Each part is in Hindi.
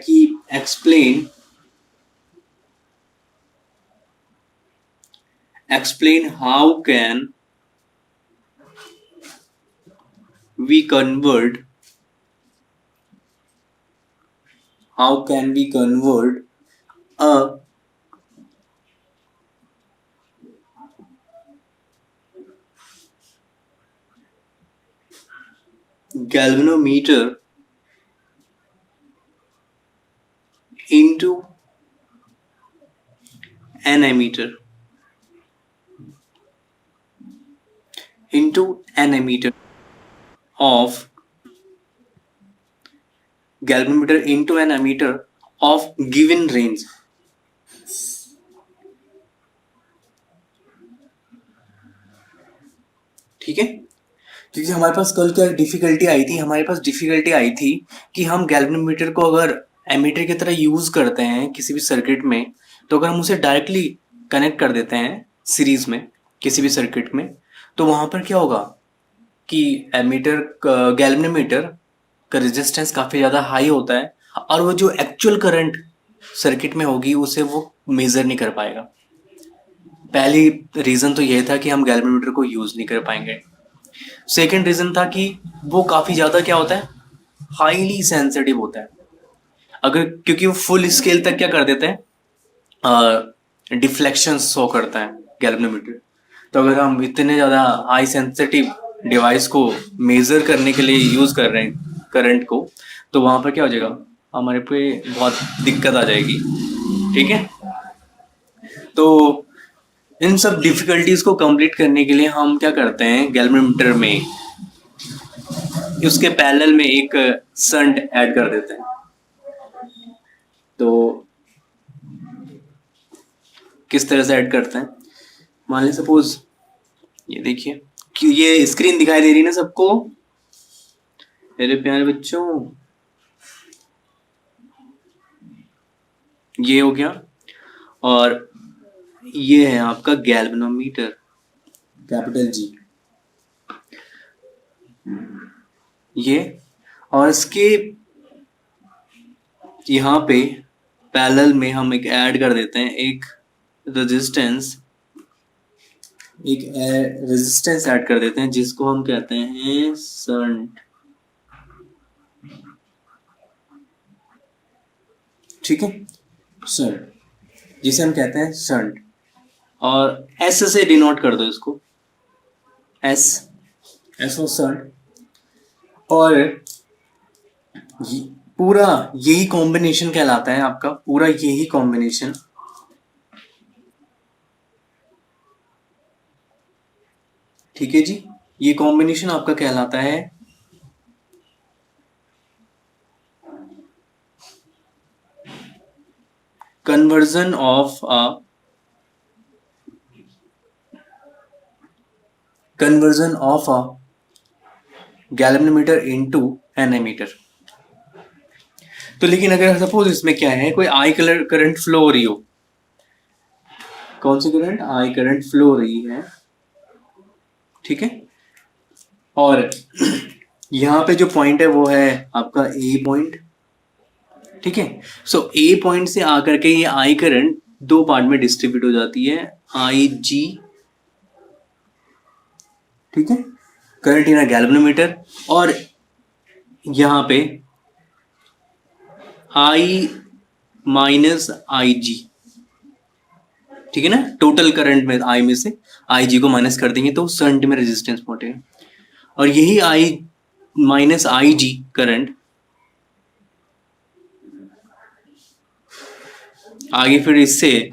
कि explain how can we convert a galvanometer into an ammeter of given range. ठीक है, क्योंकि हमारे पास कल क्या डिफिकल्टी आई थी, कि हम गैल्वेनोमीटर को अगर एमीटर की तरह यूज करते हैं किसी भी सर्किट में, तो अगर हम उसे डायरेक्टली कनेक्ट कर देते हैं सीरीज में किसी भी सर्किट में, तो वहां पर क्या होगा कि गैल्वेनोमीटर का रेजिस्टेंस काफी ज्यादा हाई होता है और वो जो एक्चुअल करंट सर्किट में होगी उसे वो मेजर नहीं कर पाएगा। पहली रीजन तो ये था कि हम गैल्वेनोमीटर को यूज नहीं कर पाएंगे। सेकेंड रीजन था कि वो काफी ज्यादा क्या होता है, हाईली सेंसिटिव होता है। अगर क्योंकि वो फुल स्केल तक क्या कर देते हैं, डिफ्लेक्शन शो करता है गैल्वेनोमीटर। तो अगर हम इतने ज्यादा हाई सेंसिटिव डिवाइस को मेजर करने के लिए यूज कर रहे हैं करंट को, तो वहां पर क्या हो जाएगा, हमारे पे बहुत दिक्कत आ जाएगी। ठीक है, तो इन सब डिफिकल्टीज को कंप्लीट करने के लिए हम क्या करते हैं, गैल्वेनोमीटर में उसके पैरेलल में एक शंट ऐड कर देते हैं। तो किस तरह से ऐड करते हैं, मान लीजिए सपोज ये देखिए कि ये स्क्रीन दिखाई दे रही है ना सबको, मेरे प्यारे बच्चों, ये हो गया। और ये है आपका गैल्वेनोमीटर, कैपिटल जी, ये। और इसके यहाँ पे पैरेलल में हम एक ऐड कर देते हैं एक रेजिस्टेंस ऐड कर देते हैं जिसको हम कहते हैं शंट। ठीक है, शंट, जिसे हम कहते हैं शंट, और एस से डिनोट कर दो इसको, एस फॉर शंट। और पूरा यही कॉम्बिनेशन कहलाता है आपका, पूरा यही कॉम्बिनेशन ठीक है जी, ये कॉम्बिनेशन आपका कहलाता है conversion of a galvanometer into an ammeter. तो लेकिन अगर सपोज इसमें क्या है, कोई आई कलर करंट फ्लो हो रही हो, कौन सी करंट, आई करंट फ्लो हो रही है, ठीक है, और यहाँ पे जो पॉइंट है वो है आपका ए पॉइंट। ठीक है, सो ए पॉइंट से आकर के ये आई करंट दो पार्ट में डिस्ट्रीब्यूट हो जाती है, आई जी, ठीक है, करंट इन अ गैल्वेनोमीटर, और यहाँ पे आई माइनस आई जी, ठीक है ना, टोटल करंट में आई में से आई जी को माइनस कर देंगे तो शंट में रेजिस्टेंस पहुंचेगा। और यही आई माइनस आई जी करंट आगे फिर इससे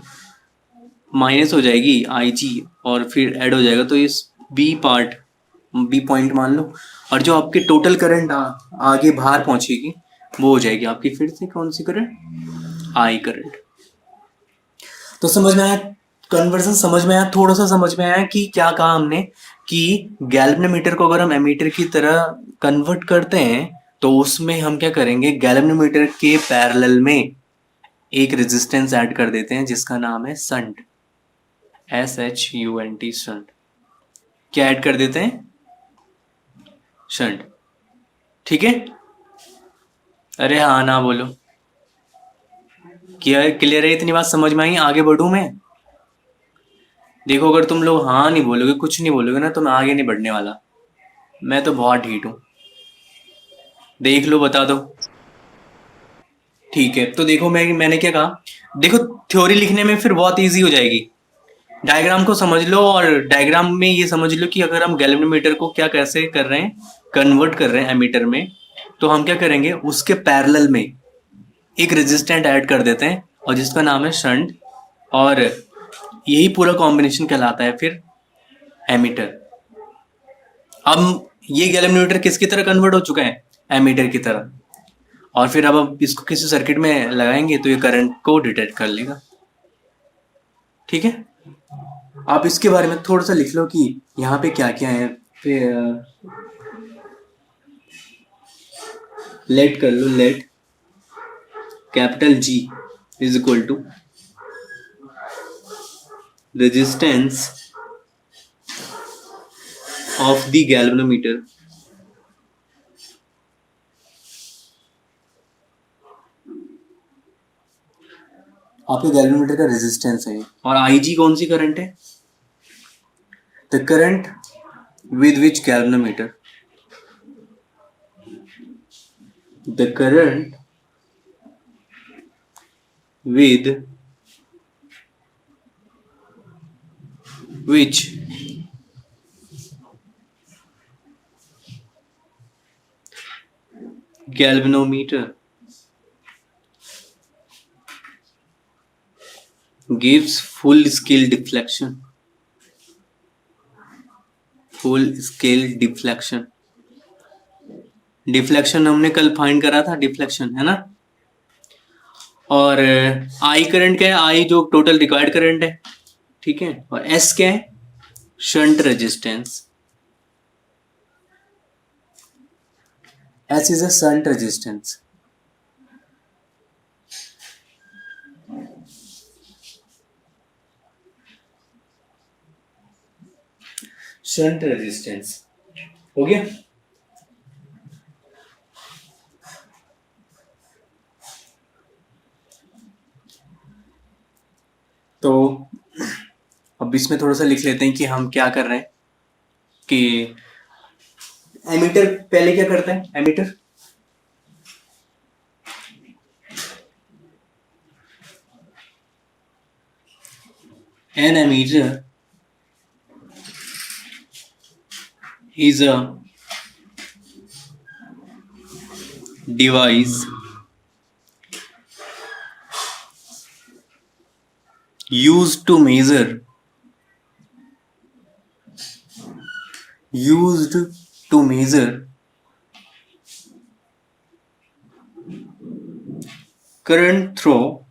माइनस हो जाएगी आई जी और फिर ऐड हो जाएगा, तो इस बी पॉइंट मान लो, और जो आपके टोटल करंट आगे बाहर पहुंचेगी वो हो जाएगी आपकी फिर से कौन सी करंट, आई करंट। तो समझ में आया, कन्वर्जन समझ में आया, थोड़ा सा समझ में आया कि क्या कहा हमने, कि गैल्वेनोमीटर को अगर हम एमीटर की तरह कन्वर्ट करते हैं तो उसमें हम क्या करेंगे, गैल्वेनोमीटर के पैरेलल में एक रेजिस्टेंस ऐड कर देते हैं जिसका नाम है शंट, SHUNT, शंट। क्या ऐड कर देते हैं, शंट। ठीक है, अरे हाँ ना बोलो, क्लियर है? इतनी बात समझ में आई? आगे बढ़ूं मैं? देखो, अगर तुम लोग हाँ नहीं बोलोगे, कुछ नहीं बोलोगे ना, तो मैं आगे नहीं बढ़ने वाला। मैं तो बहुत ढीठ हूँ। देख लो, बता दो। ठीक है, तो देखो, मैंने क्या कहा। देखो, थ्योरी लिखने में फिर बहुत इजी हो जाएगी। डायग्राम को समझ लो, और डायग्राम में ये समझ लो कि अगर हम गैल्वेनोमीटर को क्या कैसे कर रहे हैं, कन्वर्ट कर रहे हैं एमीटर में, तो हम क्या करेंगे, उसके पैरेलल में एक रेजिस्टेंट ऐड कर देते हैं, और जिसका नाम है शंट, और यही पूरा कॉम्बिनेशन कहलाता है फिर एमीटर। अब ये गैल्वेनोमीटर किसकी तरह कन्वर्ट हो चुका है? एमीटर की तरह। और फिर अब इसको किसी सर्किट में लगाएंगे तो ये करंट को डिटेक्ट कर लेगा। ठीक है, आप इसके बारे में थोड़ा सा लिख लो कि यहाँ पे क्या क्या है। फिर लेट कर लो, let capital G is equal to resistance of the galvanometer. आपके गैल्वेनोमीटर का रेजिस्टेंस है, और आई जी कौन सी करंट है? The current with which galvanometer, the current with which galvanometer gives full scale deflection, full scale deflection। Deflection हमने कल फाइंड करा था, डिफ्लेक्शन है ना। और आई करंट क्या है? आई जो टोटल रिक्वायर्ड करंट है, ठीक है। और एस क्या है? Shunt resistance. S is a shunt resistance. Shunt resistance हो गया। तो अब इसमें थोड़ा सा लिख लेते हैं कि हम क्या कर रहे हैं। कि एमीटर पहले क्या करता है? Ammeter an emitter is a device used to measure current through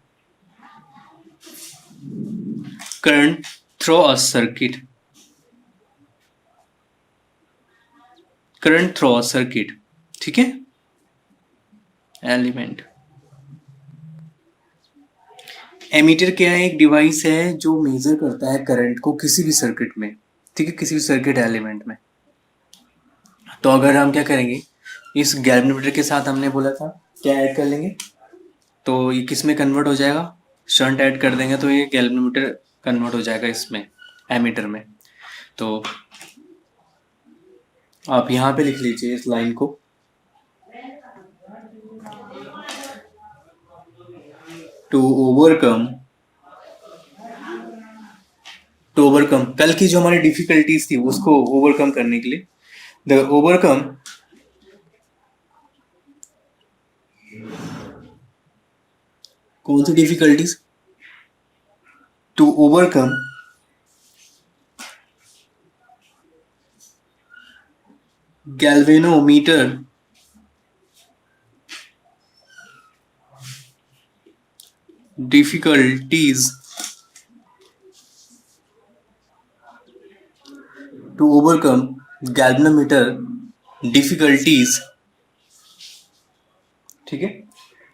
a circuit, ठीक है, एलिमेंट। एमीटर क्या है? एक डिवाइस है जो मेजर करता है करंट को किसी भी सर्किट में, ठीक है, किसी भी सर्किट एलिमेंट में। तो अगर हम क्या करेंगे, इस गैल्वेनोमीटर के साथ हमने बोला था क्या ऐड कर लेंगे, तो ये किस में कन्वर्ट हो जाएगा? शंट ऐड कर देंगे तो ये गैल्वेनोमीटर कन्वर्ट हो जाएगा इसमें, एमीटर में। तो आप यहाँ पे लिख लीजिए इस लाइन को। टू ओवरकम कल की जो हमारी डिफिकल्टीज थी उसको ओवरकम करने के लिए, द ओवरकम कौन सी difficulties? To overcome galvanometer difficulties, to overcome galvanometer difficulties, ठीक है,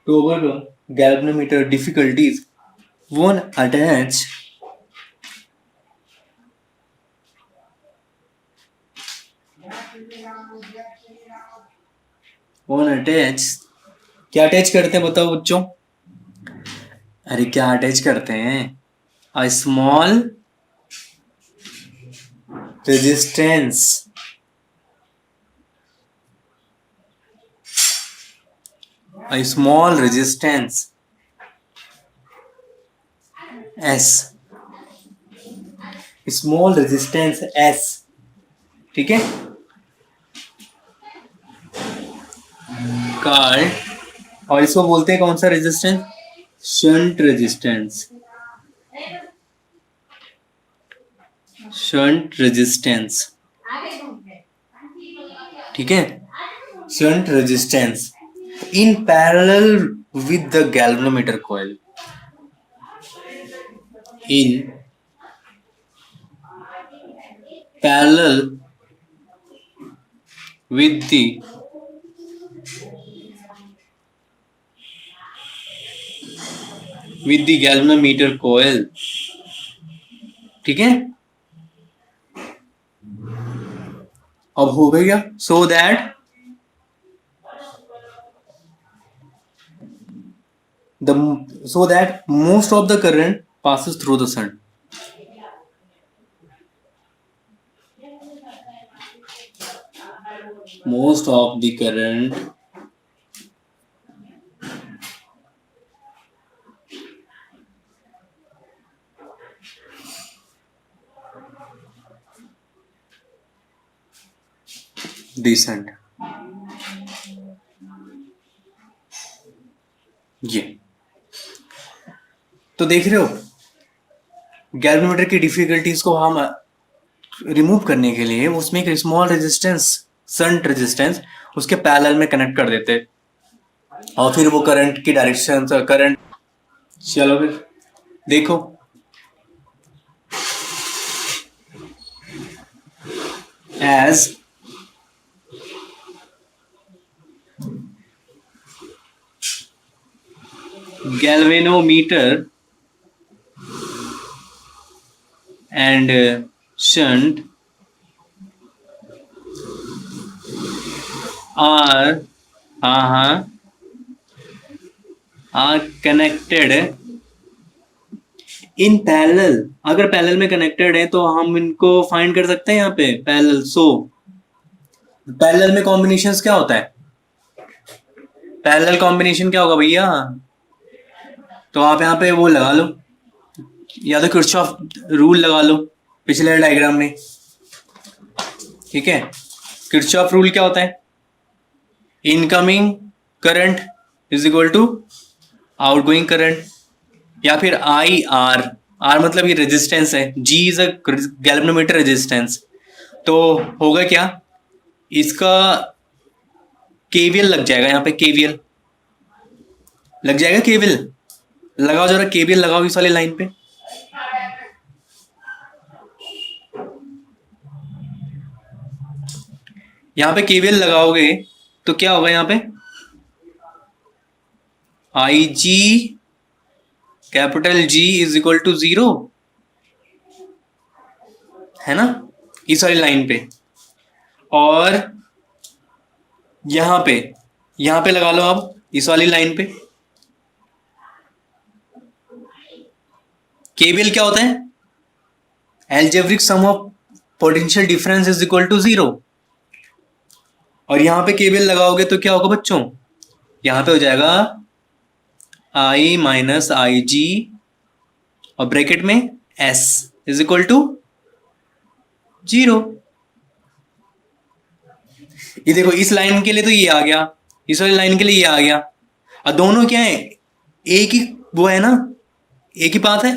to overcome galvanometer difficulties, one attach क्या अटैच करते हैं बताओ बच्चों? अरे क्या अटैच करते हैं? A small resistance a small resistance S, small resistance S, ठीक है, कार्ड, और इसको बोलते हैं कौन सा resistance? Shunt resistance, shunt resistance, ठीक है, shunt resistance in parallel with the galvanometer coil, in parallel with the galvanometer coil, ठीक है, अब हो गया, so that most of the current passes through the sun. Most of the current descend, ये तो देख रहे हो, गैल्वेनोमीटर की डिफिकल्टीज को हम रिमूव करने के लिए उसमें एक स्मॉल रेजिस्टेंस, शंट रेजिस्टेंस, उसके पैरेलल में कनेक्ट कर देते और फिर वो करंट की डायरेक्शन, करंट, चलो फिर देखो, as galvanometer and shunt are connected in parallel. अगर पैरेलल में कनेक्टेड है तो हम इनको फाइंड कर सकते हैं यहाँ पे पैरेलल. सो पैरेलल में कॉम्बिनेशंस क्या होता है? पैरेलल कॉम्बिनेशन क्या होगा भैया? तो आप यहाँ पे वो लगा लो, या तो किरचॉफ रूल लगा लो पिछले डायग्राम में, ठीक है. किरचॉफ रूल क्या होता है? Incoming current is equal to outgoing current, या फिर आई आर, आर मतलब ये रेजिस्टेंस है, G is a galvanometer resistance. तो होगा क्या, इसका केवीएल लग जाएगा, यहाँ पे केवीएल लग जाएगा, केवीएल लगाओ जरा, केवीएल लगाओ इस वाली लाइन पे. यहां पे केवीएल लगाओगे तो क्या होगा, यहाँ पे I G capital G is equal to 0, है ना, इस वाली लाइन पे. और यहां पे लगा लो आप इस वाली लाइन पे. केवीएल क्या होता है? Algebraic sum of potential difference is equal to 0. और यहां पे केवीएल लगाओगे तो क्या होगा बच्चों, यहां पे हो जाएगा आई माइनस आई जी और ब्रैकेट में एस इज इक्वल टू 0. ये देखो, इस लाइन के लिए तो ये आ गया, इस वाली लाइन के लिए ये आ गया, और दोनों क्या है, एक ही वो है ना, एक ही पाथ है.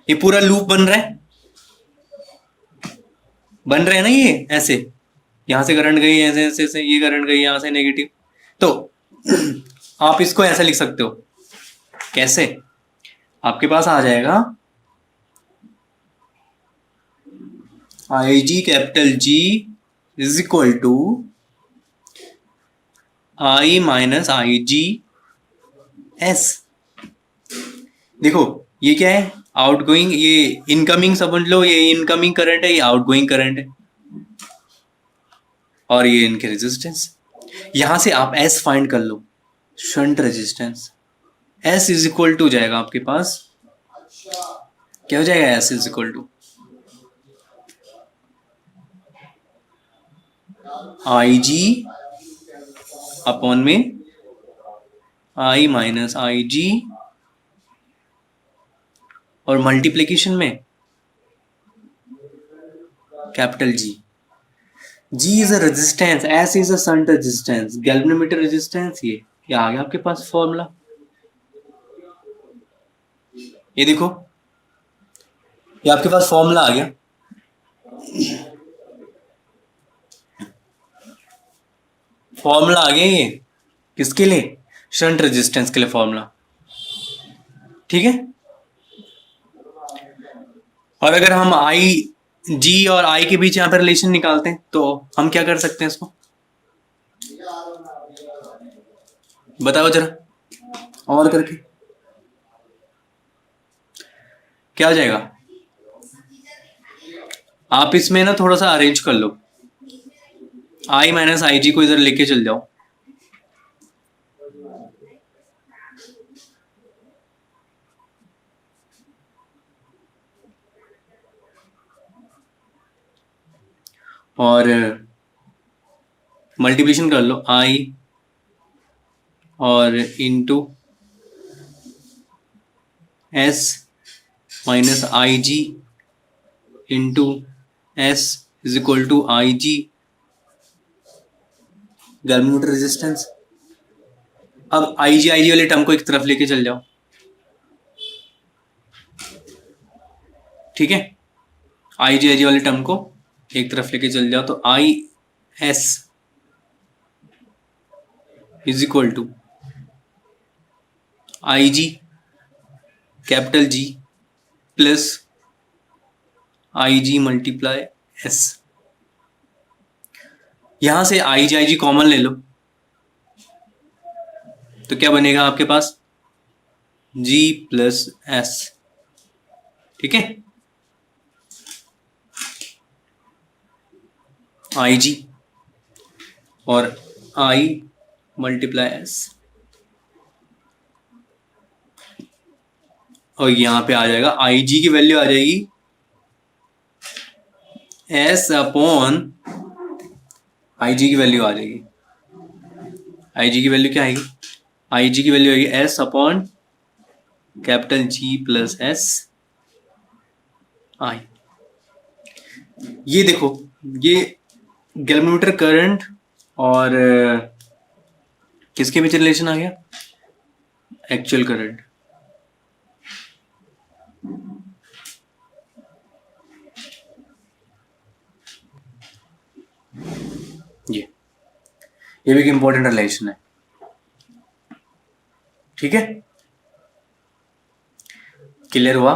ये पूरा लूप बन रहा है ना, ये ऐसे, यहां से करंट गई ऐसे ऐसे ऐसे, ये करंट गई यहां से नेगेटिव. तो आप इसको ऐसा लिख सकते हो, कैसे? आपके पास आ जाएगा I G capital G is equal to I minus I G S. देखो ये क्या है, आउटगोइंग, ये इनकमिंग समझ लो, ये इनकमिंग करंट है, ये आउटगोइंग करंट है, और ये इनके रेजिस्टेंस. यहां से आप एस फाइंड कर लो, shunt resistance. S is equal to जाएगा आपके पास, क्या हो जाएगा, S is equal to I G upon में आई माइनस आई जी, और मल्टीप्लीकेशन में capital G. G is a resistance, S is a shunt resistance, galvanometer resistance. ये आ गया आपके पास फॉर्मूला। ये देखो, ये आपके पास फॉर्मूला आ गया। फॉर्मूला आ गया ये किसके लिए, शंट रेजिस्टेंस के लिए फॉर्मूला। ठीक है, और अगर हम आई जी और आई के बीच यहाँ पर रिलेशन निकालते हैं तो हम क्या कर सकते हैं इसको, बताओ जरा और करके क्या हो जाएगा। आप इसमें ना थोड़ा सा अरेंज कर लो, आई माइनस आई जी को इधर लेके चल जाओ, और मल्टीप्लिकेशन कर लो आई और into S minus I G into S is equal to I G galvanometer resistance. अब आई जी वाले टर्म को एक तरफ लेके चल जाओ, ठीक है, आई जी वाले टर्म को एक तरफ लेके चल जाओ तो I S is equal to I G capital G plus I G multiply S. यहां से आई जी कॉमन ले लो तो क्या बनेगा आपके पास, जी प्लस एस। ठीक है, आई जी और आई मल्टीप्लाई एस, और यहां पे आ जाएगा आई जी की वैल्यू आ जाएगी एस अपॉन आई जी की वैल्यू आ जाएगी, आई जी की वैल्यू क्या आएगी, आई जी की वैल्यू आएगी S upon capital G plus S I. ये देखो, ये गैल्वेनोमीटर करंट और किसके बीच रिलेशन आ गया, एक्चुअल करंट। ये भी एक इंपॉर्टेंट रिलेशन है। ठीक है, क्लियर हुआ।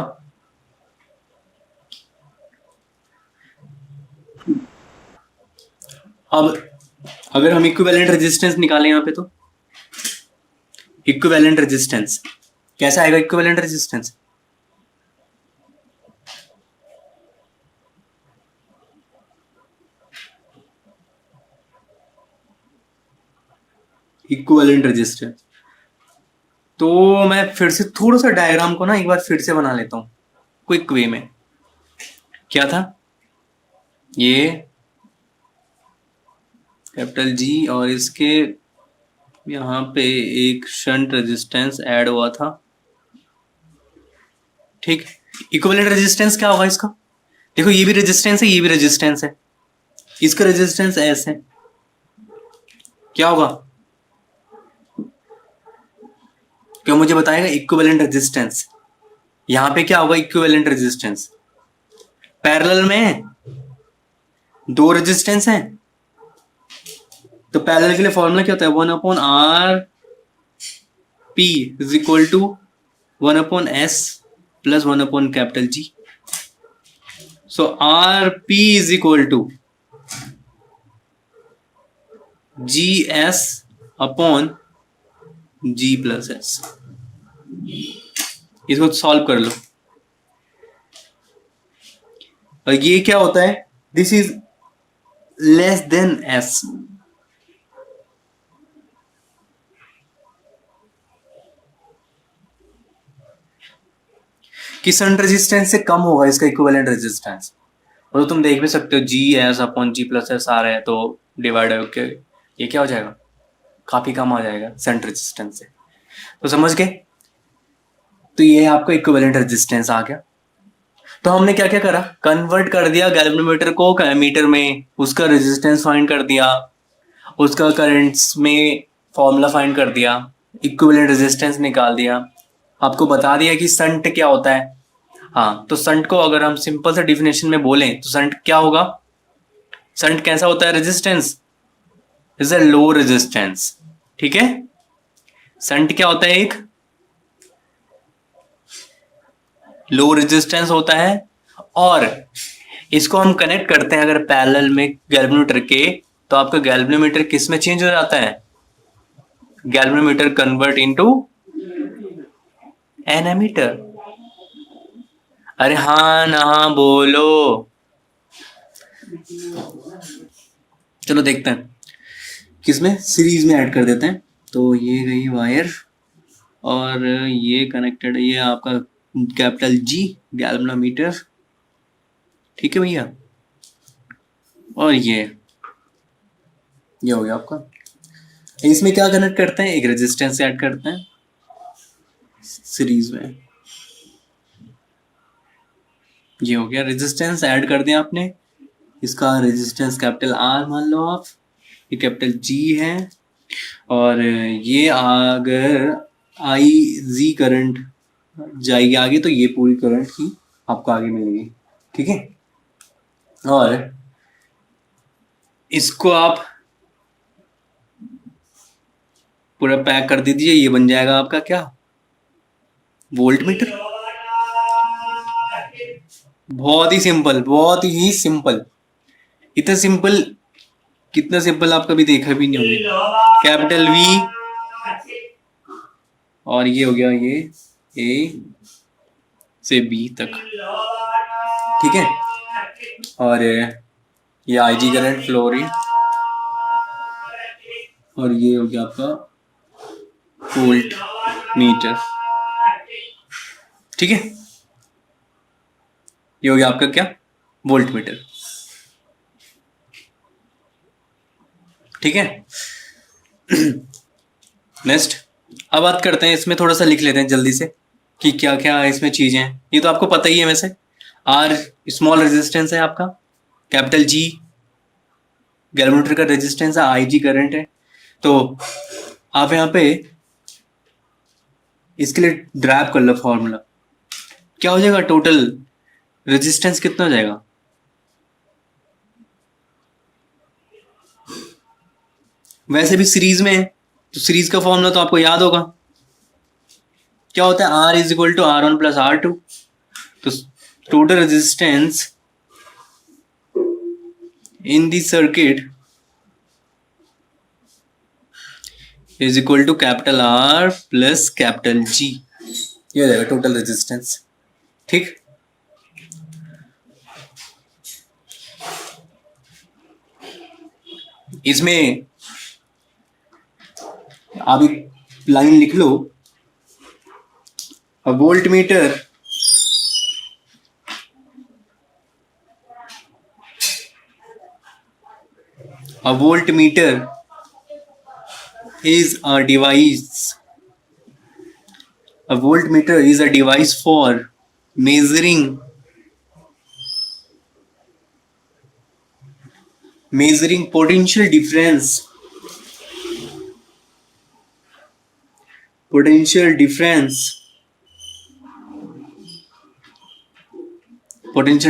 अब अगर हम इक्विवेलेंट रेजिस्टेंस निकालें यहाँ पे तो इक्विवेलेंट रेजिस्टेंस कैसा आएगा, इक्विवेलेंट रेजिस्टेंस इक्विवेलेंट रेजिस्टेंस, तो मैं फिर से थोड़ा सा डायग्राम को ना एक बार फिर से बना लेता हूं क्विक वे में। क्या था, ये कैपिटल जी और इसके यहाँ पे एक शंट रेजिस्टेंस ऐड हुआ था। ठीक, इक्विवेलेंट रेजिस्टेंस क्या होगा इसका, देखो ये भी रेजिस्टेंस है, ये भी रेजिस्टेंस है, इसका रेजिस्टेंस एस है, क्या होगा, क्या मुझे बताएगा इक्विवेलेंट रेजिस्टेंस। यहां पे क्या होगा, इक्विवेलेंट रेजिस्टेंस पैरेलल में दो रेजिस्टेंस हैं तो पैरेलल के लिए फॉर्मूला क्या होता है, 1/r p is equal to 1/s plus 1/कैपिटल G. So R P is equal to G S upon G plus S. इसको सॉल्व कर लो, और ये क्या होता है, this is less than S. कि शंट रेजिस्टेंस से कम होगा इसका इक्विवेलेंट रेजिस्टेंस। और तो तुम देख भी सकते हो जी S upon G plus S आ रहा है, तो डिवाइड होके ये क्या हो जाएगा, काफी कम आ जाएगा शंट रेजिस्टेंस से। तो समझ गए, तो ये आपका इक्विवेलेंट रेजिस्टेंस आ गया। तो हमने क्या क्या करा, कन्वर्ट कर दिया गैल्वेनोमीटर को एमीटर में, उसका रेजिस्टेंस फाइंड कर दिया, उसका करंट्स में फॉर्मूला फाइंड कर दिया, इक्विवेलेंट रेजिस्टेंस निकाल दिया, आपको बता दिया कि शंट क्या होता है। हाँ, तो शंट को अगर हम सिंपल से डिफिनेशन में बोलें तो शंट क्या होगा, शंट कैसा होता है, resistance is a low resistance. ठीक है, शंट क्या होता है, एक लो रेजिस्टेंस होता है। और इसको हम कनेक्ट करते हैं अगर पैरेलल में गैल्वेनोमीटर के, तो आपका गैल्वेनोमीटर किस में चेंज हो जाता है, galvanometer convert into an ammeter. अरे हाँ ना बोलो, चलो देखते हैं किसमें, सीरीज में ऐड कर देते हैं। तो ये गई वायर और ये कनेक्टेड, ये आपका कैपिटल जी गैल्वेनोमीटर, ठीक है भैया। और ये हो गया आपका, इसमें क्या कनेक्ट करते हैं, एक रेजिस्टेंस ऐड करते हैं सीरीज में। ये हो गया, रेजिस्टेंस ऐड कर दिया आपने, इसका रेजिस्टेंस कैपिटल आर मान लो आप, ये कैपिटल जी है। और ये अगर आई जी करंट जाएगी आगे तो ये पूरी करंट ही आपको आगे मिलेगी। ठीक है, और इसको आप पूरा पैक कर दीजिए, ये बन जाएगा आपका क्या, वोल्ट मीटर। बहुत ही सिंपल, बहुत ही सिंपल, इतना सिंपल, कितना सिंपल आप कभी देखा भी नहीं होगा। कैपिटल वी और ये हो गया ये ए से बी तक, ठीक है। और ये आई जी करंट फ्लो रही, और ये हो गया आपका वोल्ट मीटर, ठीक है। ये हो गया आपका क्या, वोल्ट मीटर, ठीक है। नेक्स्ट, अब बात करते हैं, इसमें थोड़ा सा लिख लेते हैं जल्दी से कि क्या क्या इसमें चीजें हैं। ये तो आपको पता ही है वैसे, आर स्मॉल रेजिस्टेंस है आपका, कैपिटल जी गैल्वेनोमीटर का रेजिस्टेंस है, आई जी करंट है। तो आप यहाँ पे इसके लिए ड्राइव कर लो फॉर्मूला, क्या हो जाएगा, टोटल रेजिस्टेंस कितना हो जाएगा, वैसे भी सीरीज में है तो सीरीज का फॉर्मूला तो आपको याद होगा, क्या होता है, R is equal to R one plus R two. तो total resistance in the circuit is equal to capital R plus capital G, ये हो जाएगा टोटल रेजिस्टेंस, ठीक। इसमें आप एक लाइन लिख लो, a voltmeter is a device, a voltmeter is a device for measuring potential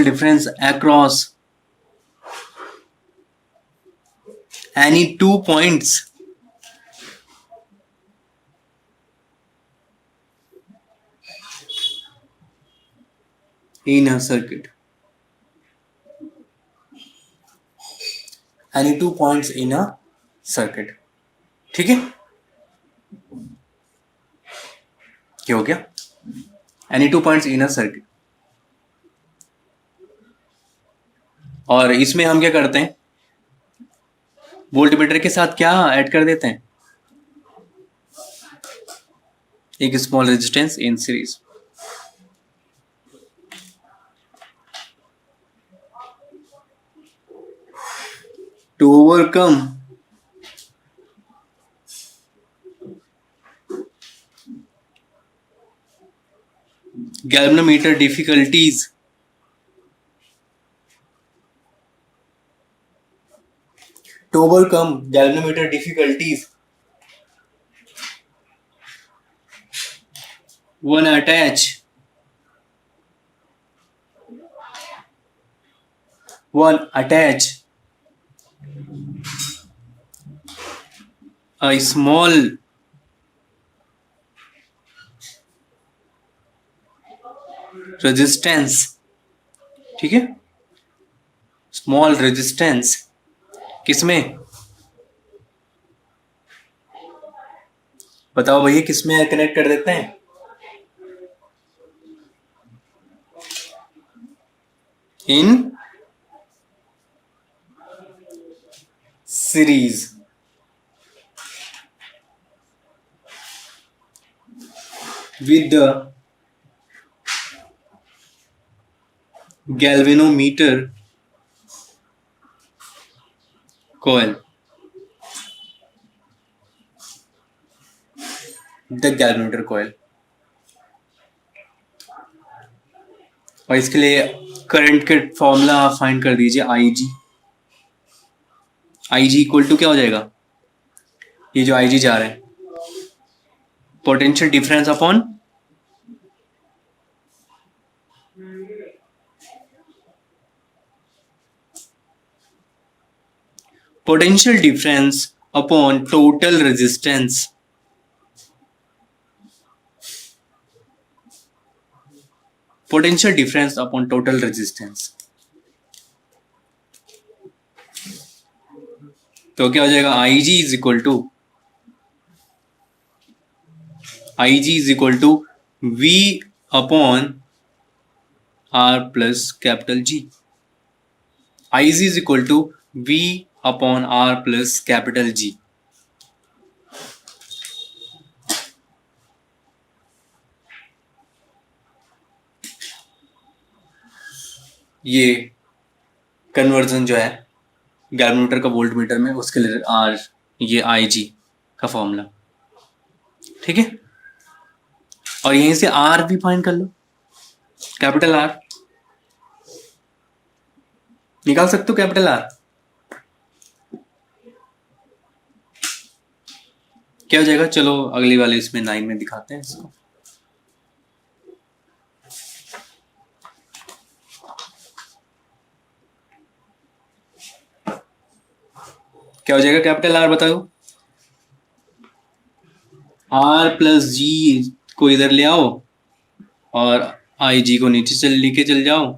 difference across any 2 points in a circuit, any 2 points in a circuit, ठीक है। क्या हो गया, any 2 points in a circuit। और इसमें हम क्या करते हैं, वोल्टमीटर के साथ क्या ऐड कर देते हैं, एक small resistance in series, To overcome galvanometer difficulties, one attach a small resistance, ठीक है, स्मॉल रेजिस्टेंस किसमें, बताओ भैया किसमें कनेक्ट कर देते हैं, in series with the galvanometer coil, और इसके लिए करंट के फॉर्मूला आप फाइंड कर दीजिए, आई जी इक्वल टू क्या हो जाएगा, ये जो आई जी जा रहा है potential difference upon potential difference upon total resistance, potential difference upon total resistance, तो क्या हो जाएगा, IG is equal to V upon R plus capital G, IG is equal to V upon R plus capital G। ये कन्वर्जन जो है गैल्वेनोमीटर का वोल्ट मीटर में, उसके लिए आर, ये आई जी का फॉर्मूला, ठीक है, और यहीं से आर भी फाइंड कर लो, कैपिटल आर निकाल सकते हो, कैपिटल आर क्या हो जाएगा, चलो अगली वाले इसमें 9 में दिखाते हैं इसको, क्या हो जाएगा, कैपिटल आर बताओ, आर प्लस जी को इधर ले आओ और आई जी को नीचे लेके चल जाओ,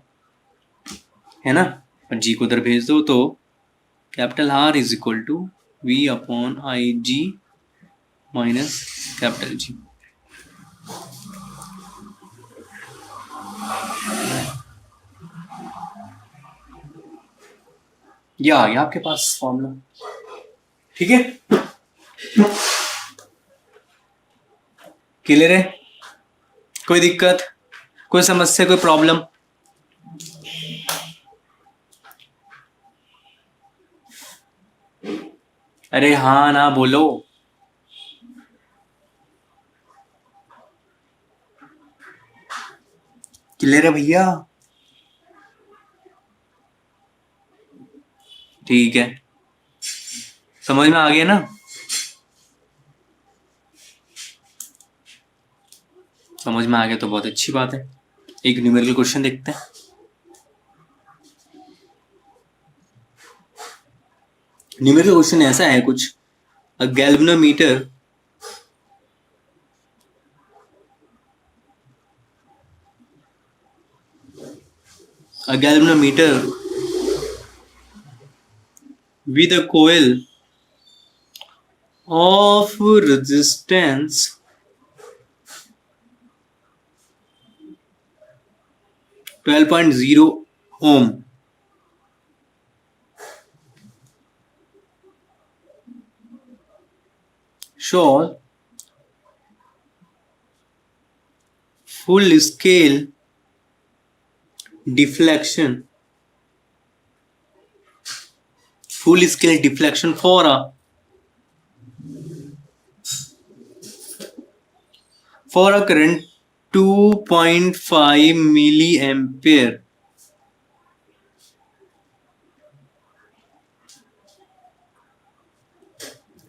है ना, और जी को उधर भेज दो, तो capital R is equal to V upon I G minus capital G. ये आ गया आपके पास फॉर्मूला, ठीक है, क्लियर है, कोई दिक्कत, कोई समस्या, कोई प्रॉब्लम, अरे हाँ ना बोलो, क्लियर है भैया, ठीक है, समझ में आ गया ना, समझ में आ गया तो बहुत अच्छी बात है। एक न्यूमेरिकल क्वेश्चन देखते हैं, न्यूमेरिकल क्वेश्चन ऐसा है कुछ, अ galvanometer with a coil of resistance 12.0 ohm shows full scale deflection full scale deflection for a current 2.5 milliampere.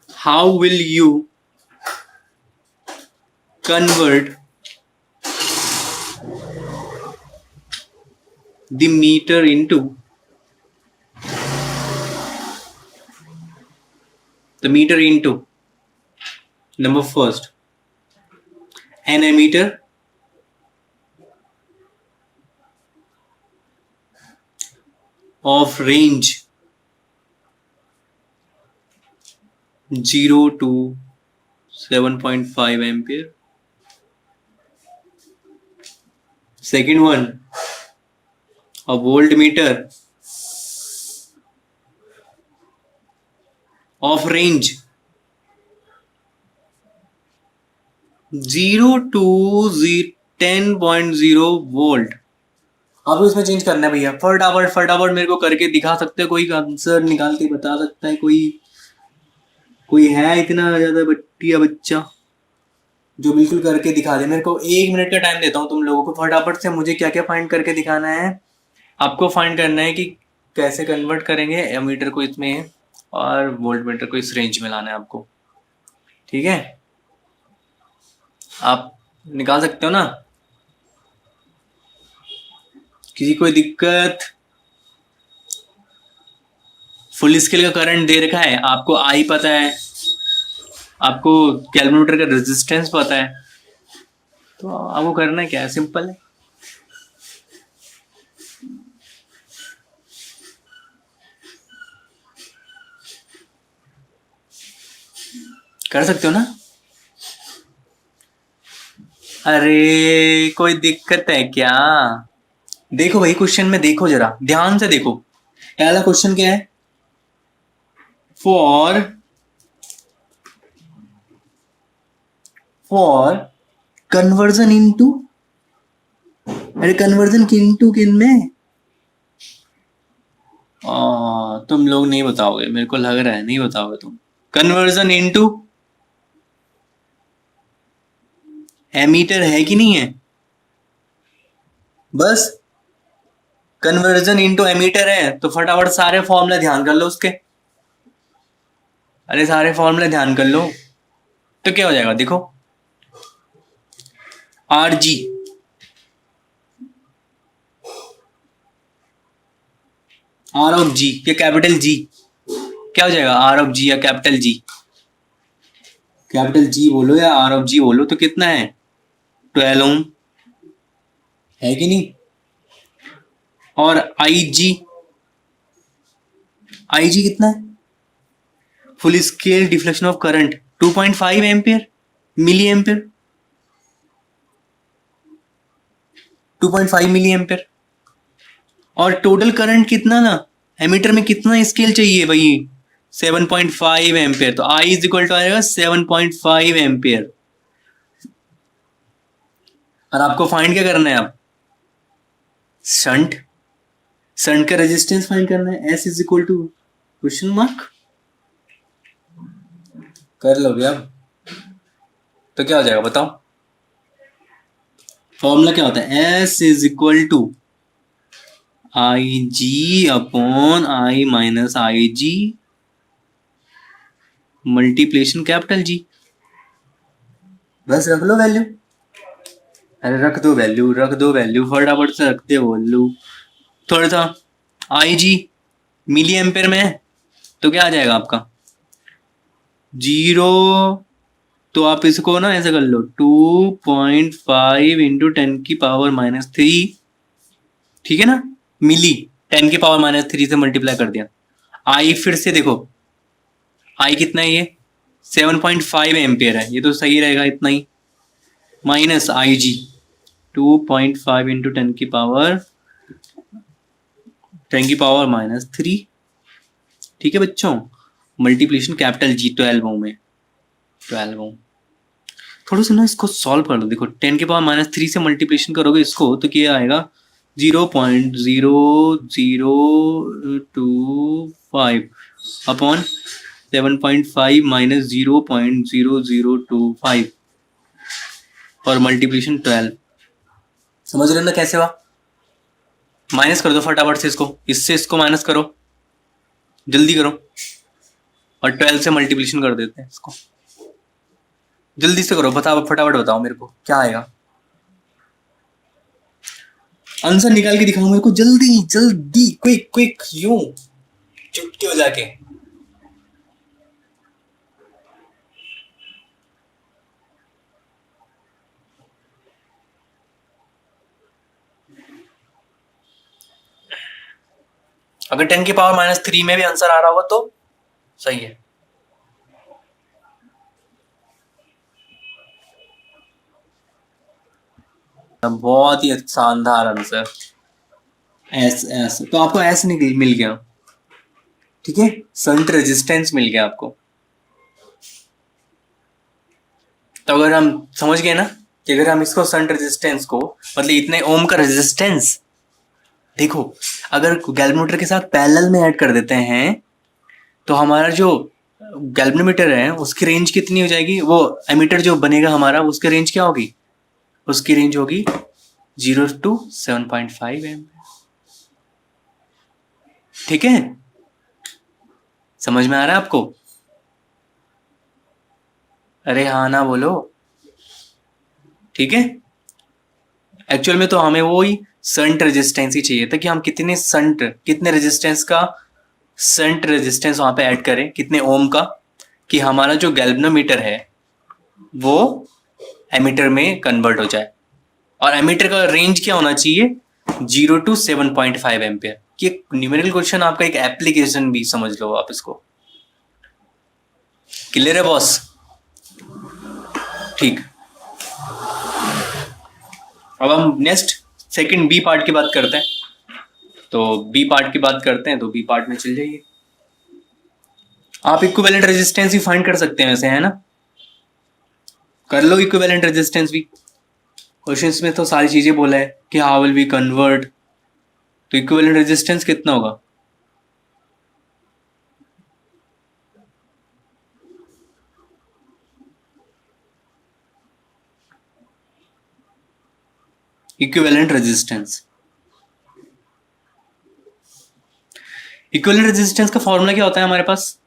How will you convert the meter into number first an ammeter of range 0 to 7.5 ampere. Second one, a voltmeter of range 0 to 10.0 volt. आपको इसमें चेंज करना है भैया. फटाफट मेरे को करके दिखा सकते हैं. कोई आंसर निकाल के बता सकता है? कोई है इतना ज्यादा बट्टिया बच्चा जो बिल्कुल करके दिखा दे? मेरे को 1 मिनट का टाइम देता हूँ तुम लोगों को. फटाफट से मुझे क्या क्या फाइंड करके दिखाना है. आपको फाइंड करना है कि कैसे कन्वर्ट करेंगे एमीटर को इसमें और वोल्टमीटर को इस रेंज में लाना है आपको. ठीक है, आप निकाल सकते हो ना? किसी कोई दिक्कत? फुल स्केल का करंट दे रखा है आपको, आई पता है, आपको कैलकुलेटर का रेजिस्टेंस पता है, तो आपको करना है क्या है? सिंपल है. कर सकते हो ना? अरे कोई दिक्कत है क्या? देखो भाई क्वेश्चन में देखो, जरा ध्यान से देखो. पहला क्वेश्चन क्या है? फॉर कन्वर्जन इनटू, अरे कन्वर्जन इनटू किन में? तुम लोग नहीं बताओगे, मेरे को लग रहा है नहीं बताओगे तुम. कन्वर्जन इनटू एमीटर है कि नहीं है? बस कन्वर्जन इनटू एमीटर है तो फटाफट सारे फॉर्मूले ध्यान कर लो उसके. अरे सारे फॉर्मूले ध्यान कर लो तो क्या हो जाएगा देखो. आर जी आर ऑफ जी या कैपिटल जी, क्या हो जाएगा? आर ऑफ जी या कैपिटल जी. कैपिटल जी बोलो या आर ऑफ जी बोलो, तो कितना है? 12 ओम है कि नहीं? और आई जी कितना है? Full scale deflection of current 2.5 ampere milliampere, 2.5 milliampere. और टोटल करंट कितना ना एमीटर में, कितना स्केल चाहिए भाई? 7.5 एम्पियर. तो आई इज इक्वल टू आएगा 7.5 एम्पियर. और आपको फाइंड क्या करना है? आप शंट का रेजिस्टेंस फाइंड करना है. S is equal to question mark. कर लो भैया. तो क्या हो जाएगा बताओ? फॉर्मूला क्या होता है? S is equal to I G upon I minus I G multiplication capital G. बस रख लो वैल्यू. अरे रख दो वैल्यू फटाफट से रख दे वैल्यू. थोड़ा सा आई जी मिली एम्पेयर में है तो क्या आ जाएगा आपका? 0. तो आप इसको ना ऐसे कर लो 2.5 इंटू 10 की पावर -3. ठीक है ना? मिली 10 की पावर -3 से मल्टीप्लाई कर दिया. आई फिर से देखो, आई कितना है? ये 7.5 एम्पियर है, ये तो सही रहेगा इतना ही. माइनस आई जी 2.5 इंटू 10 की पावर -3. ठीक है बच्चों? मल्टीप्लिकेशन कैपिटल जी 12 ओम में. 12 ओम. थोड़ा सा ना इसको सॉल्व कर लो. देखो 10 की पावर -3 से मल्टीप्लिकेशन करोगे इसको तो क्या आएगा? 0.0025. अपॉन 7.5 माइनस 0.0025 और मल्टीप्लिकेशन 12। समझ रहे हो ना कैसे हुआ? माइनस कर दो फटाफट से इससे इसको माइनस करो, जल्दी करो, और 12 से मल्टीप्लिकेशन कर देते हैं इसको। जल्दी से करो, बताओ फटाफट बताओ मेरे को क्या आएगा। आंसर निकाल के दिखाओ मेरे को, जल्दी जल्दी, क्विक क्विक, यूं चुटकी हो जाके। अगर 10 की पावर -3 में भी आंसर आ रहा होगा तो सही है। बहुत ही शानदार आंसर, एस एस। तो आपको एस मिल गया, ठीक है, संट रेजिस्टेंस मिल गया आपको। तो अगर हम समझ गए ना कि अगर हम इसको संट रेजिस्टेंस को, मतलब इतने ओम का रेजिस्टेंस, देखो अगर गैल्वेनोमीटर के साथ पैरेलल में ऐड कर देते हैं तो हमारा जो गैल्वेनोमीटर है उसकी रेंज कितनी हो जाएगी, वो एमीटर जो बनेगा हमारा उसकी रेंज क्या होगी, उसकी रेंज होगी 0 to 7.5 एम्पीयर। ठीक है, समझ में आ रहा है आपको? अरे हाँ ना बोलो, ठीक है। एक्चुअल में तो हमें वो ही संट रेजिस्टेंस ही चाहिए था कि हम कितने रेजिस्टेंस का संट रेजिस्टेंस वहां पे ऐड करें, कितने ओम का, कि हमारा जो गैल्वेनोमीटर है वो एमीटर में कन्वर्ट हो जाए। और एमीटर का रेंज क्या होना चाहिए, 0 to 7.5 एम्पियर। कि न्यूमेरिकल क्वेश्चन आपका एक एप्लीकेशन भी समझ लो आप इसको। क्लियर है बॉस? ठीक। अब हम नेक्स्ट सेकंड बी पार्ट की बात करते हैं। तो बी पार्ट की बात करते हैं, तो बी पार्ट में चल जाइए। आप इक्विवेलेंट रेजिस्टेंस भी फाइंड कर सकते हैं वैसे, है ना? कर लो इक्विवेलेंट रेजिस्टेंस भी। क्वेश्चंस में तो सारी चीजें बोला है कि हाउ विल बी कन्वर्ट। तो इक्विवेलेंट रेजिस्टेंस कितना होगा? इक्विवेलेंट रेजिस्टेंस, इक्विवेलेंट रेजिस्टेंस का फॉर्मूला क्या होता है हमारे पास?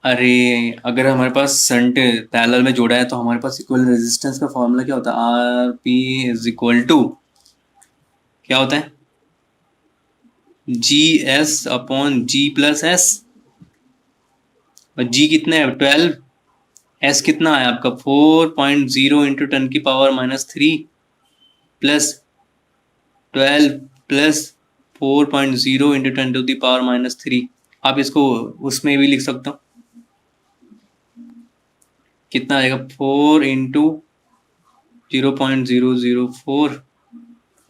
अरे अगर हमारे पास संट पैरेलल में जोड़ा है तो हमारे पास इक्विवेलेंट रेजिस्टेंस का फॉर्मूला क्या होता है? R P is equal to क्या होता है? G S upon G plus S. और जी कितना है? 12। एस कितना है आपका? 4.0 इंटू 10 की power -3 plus 12 plus 4.0 into 10 to the power -3। आप इसको उसमें भी लिख सकते हो, कितना आएगा? 4 इंटू 0.004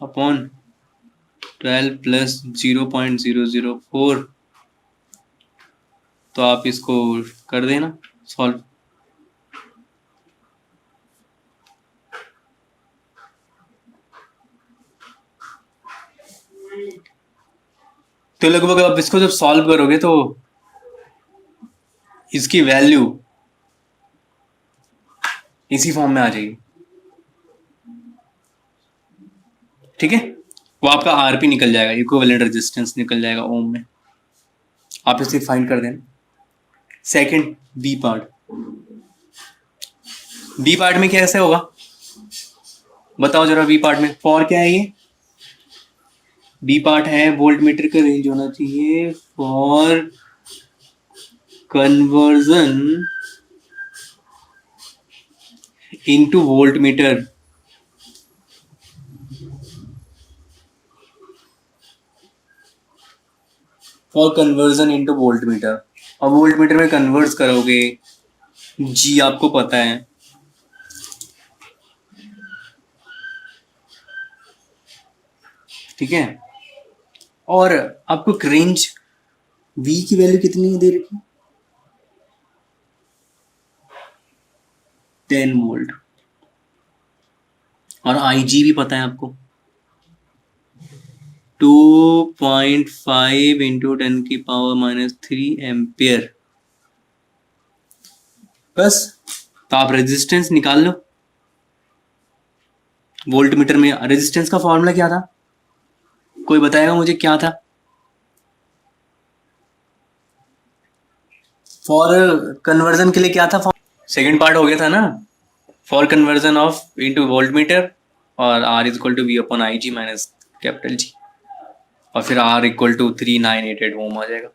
अपॉन 12 प्लस 0.004। तो आप इसको कर देना सॉल्व। तो लगभग आप इसको जब सॉल्व करोगे तो इसकी वैल्यू इसी फॉर्म में आ जाएगी, ठीक है। वो आपका आरपी निकल जाएगा, इक्विवेलेंट रेजिस्टेंस निकल जाएगा ओम में। आप इसे फाइंड कर देना। Second B part, B part में कैसे होगा बताओ जरा। बी पार्ट में फॉर क्या है? ये बी पार्ट है वोल्ट मीटर का रेंज होना चाहिए for conversion into volt meter. For conversion into voltmeter, और वोल्ट मीटर में कन्वर्ट करोगे, जी आपको पता है, ठीक है। और आपको रेंज वी की वैल्यू कितनी दे रखी? 10 वोल्ट। और आई जी भी पता है आपको, 2.5 इंटू 10⁻³ एम्पियर। बस, तो आप रेजिस्टेंस निकाल लो। वोल्ट मीटर में रेजिस्टेंस का फॉर्मूला क्या था? कोई बताएगा मुझे क्या था? फॉर कन्वर्जन के लिए क्या था? सेकेंड पार्ट हो गया था ना, for conversion of into voltmeter, और R is equal to V upon IG minus capital G, और फिर R इक्वल टू 3988 ओम आ जाएगा।